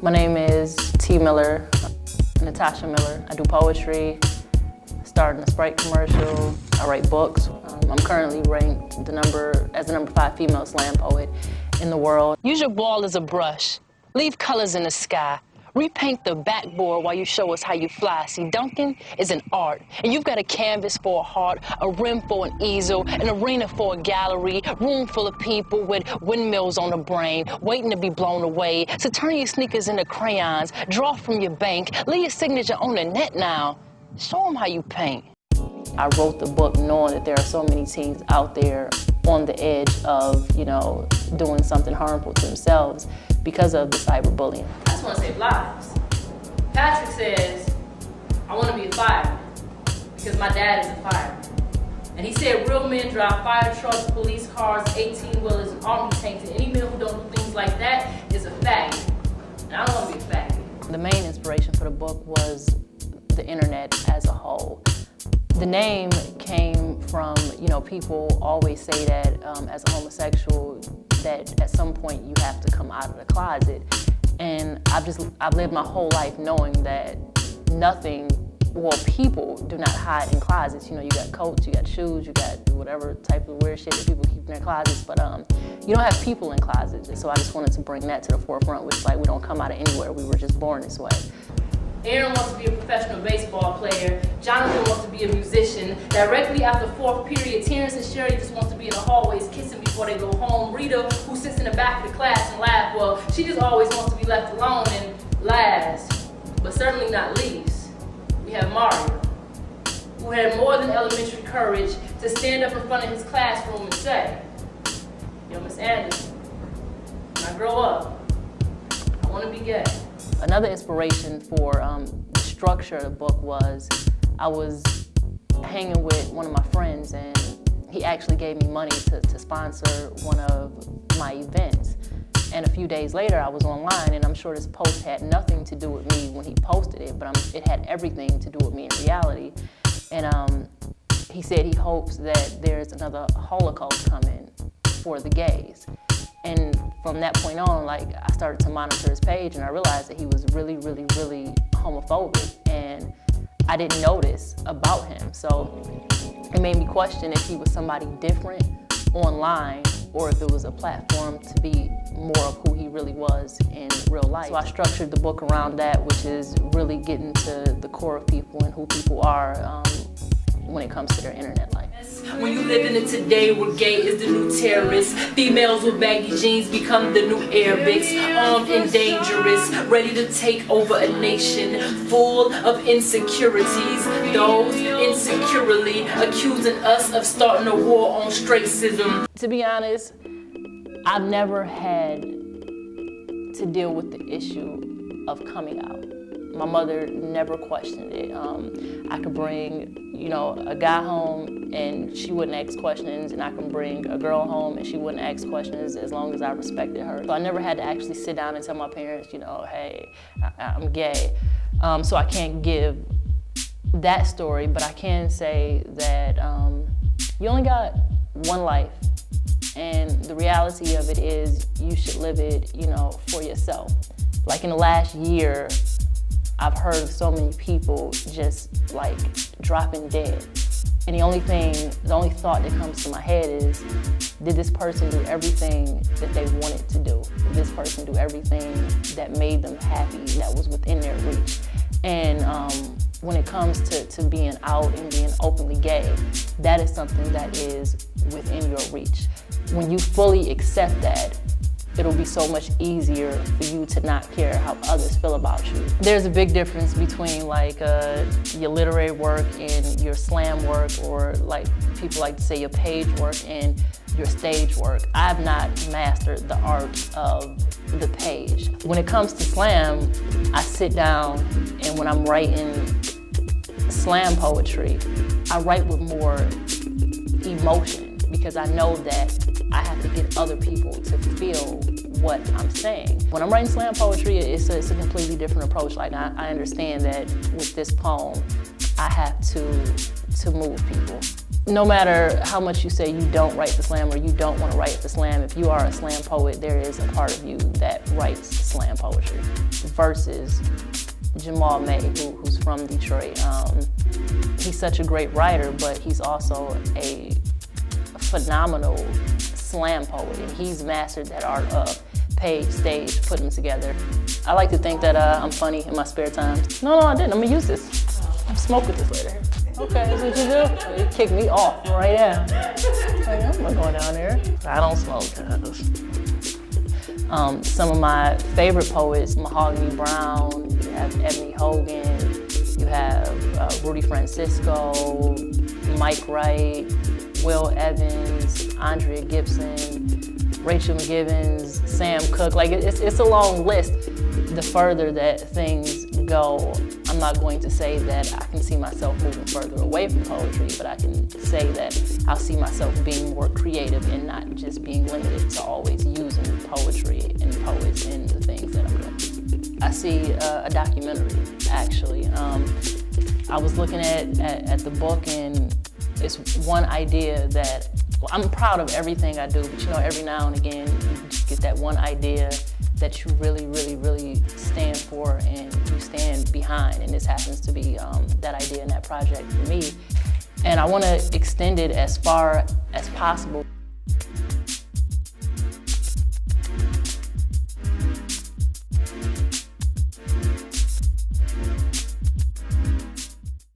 My name is T.Miller, Natasha Miller. I do poetry, starred in a Sprite commercial. I write books. I'm currently ranked as the number 5 female slam poet in the world. Use your ball as a brush. Leave colors in the sky. Repaint the backboard while you show us how you fly. See, dunking is an art, and you've got a canvas for a heart, a rim for an easel, an arena for a gallery, room full of people with windmills on the brain, waiting to be blown away. So turn your sneakers into crayons, draw from your bank, lay your signature on the net now. Show them how you paint. I wrote the book knowing that there are so many teens out there on the edge of, doing something harmful to themselves because of the cyberbullying. I just want to save lives. Patrick says, I want to be a fireman because my dad is a fireman. And he said real men drive fire trucks, police cars, 18-wheelers, and army tanks, and any man who don't do things like that is a faggot. And I don't want to be a faggot. The main inspiration for the book was the internet as a whole. The name came from, people always say that as a homosexual, that at some point you have to come out of the closet. And I've lived my whole life knowing that people do not hide in closets. You got coats, you got shoes, you got whatever type of weird shit that people keep in their closets, but you don't have people in closets. And so I just wanted to bring that to the forefront, which we don't come out of anywhere, we were just born this way. Aaron wants to be a professional baseball player. Jonathan wants to be a musician. Directly after fourth period, Terrence and Sherry just wants to be in the hallways kissing before they go home. Rita, who sits in the back of the class and laughs, well, she just always wants to be left alone. And last, but certainly not least, we have Mario, who had more than elementary courage to stand up in front of his classroom and say, yo, Miss Anderson, when I grow up, I want to be gay. Another inspiration for the structure of the book was I was hanging with one of my friends, and he actually gave me money to sponsor one of my events. And a few days later, I was online, and I'm sure this post had nothing to do with me when he posted it, but it had everything to do with me in reality. And he said he hopes that there's another Holocaust coming for the gays. And from that point on, I started to monitor his page, and I realized that he was really, really, really homophobic, and I didn't notice about him. So it made me question if he was somebody different online, or if it was a platform to be more of who he really was in real life. So I structured the book around that, which is really getting to the core of people and who people are when it comes to their internet life. When you live in it today where gay is the new terrorist, females with baggy jeans become the new Arabics, armed and dangerous, ready to take over a nation full of insecurities, those insecurely accusing us of starting a war on straightism. To be honest, I've never had to deal with the issue of coming out. My mother never questioned it. I could bring, a guy home and she wouldn't ask questions, and I can bring a girl home and she wouldn't ask questions as long as I respected her. So I never had to actually sit down and tell my parents, hey, I'm gay. So I can't give that story, but I can say that you only got one life, and the reality of it is you should live it, for yourself. Like in the last year, I've heard of so many people just dropping dead. And the only thought that comes to my head is, did this person do everything that they wanted to do? Did this person do everything that made them happy, that was within their reach? And when it comes to being out and being openly gay, that is something that is within your reach. When you fully accept that, it'll be so much easier for you to not care how others feel about you. There's a big difference between your literary work and your slam work, or people like to say your page work and your stage work. I've not mastered the art of the page. When it comes to slam, I sit down, and when I'm writing slam poetry, I write with more emotion, because I know that I have to get other people to feel what I'm saying. When I'm writing slam poetry, it's a completely different approach. I understand that with this poem, I have to move people. No matter how much you say you don't write the slam or you don't want to write the slam, if you are a slam poet, there is a part of you that writes slam poetry. Versus Jamal May, who's from Detroit. He's such a great writer, but he's also a phenomenal slam poet, and he's mastered that art of page, stage, put them together. I like to think that I'm funny in my spare time. No, I didn't. I'm gonna use this. I'm smoke with this later. Okay, that's what you do? You kick me off right now. Like, I'm not going down there. I don't smoke. Some of my favorite poets, Mahogany Brown, you have Ebony Hogan, you have Rudy Francisco, Mike Wright, Will Evans, Andrea Gibson, Rachel McGivens, Sam Cooke. Like, it's a long list. The further that things go, I'm not going to say that I can see myself moving further away from poetry, but I can say that I'll see myself being more creative and not just being limited to always using poetry and poets in the things that I'm doing. I see a documentary, actually. I was looking at the book, and it's one idea that, well, I'm proud of everything I do, but you know, every now and again, you just get that one idea that you really, really, really stand for and you stand behind. And this happens to be that idea and that project for me. And I want to extend it as far as possible.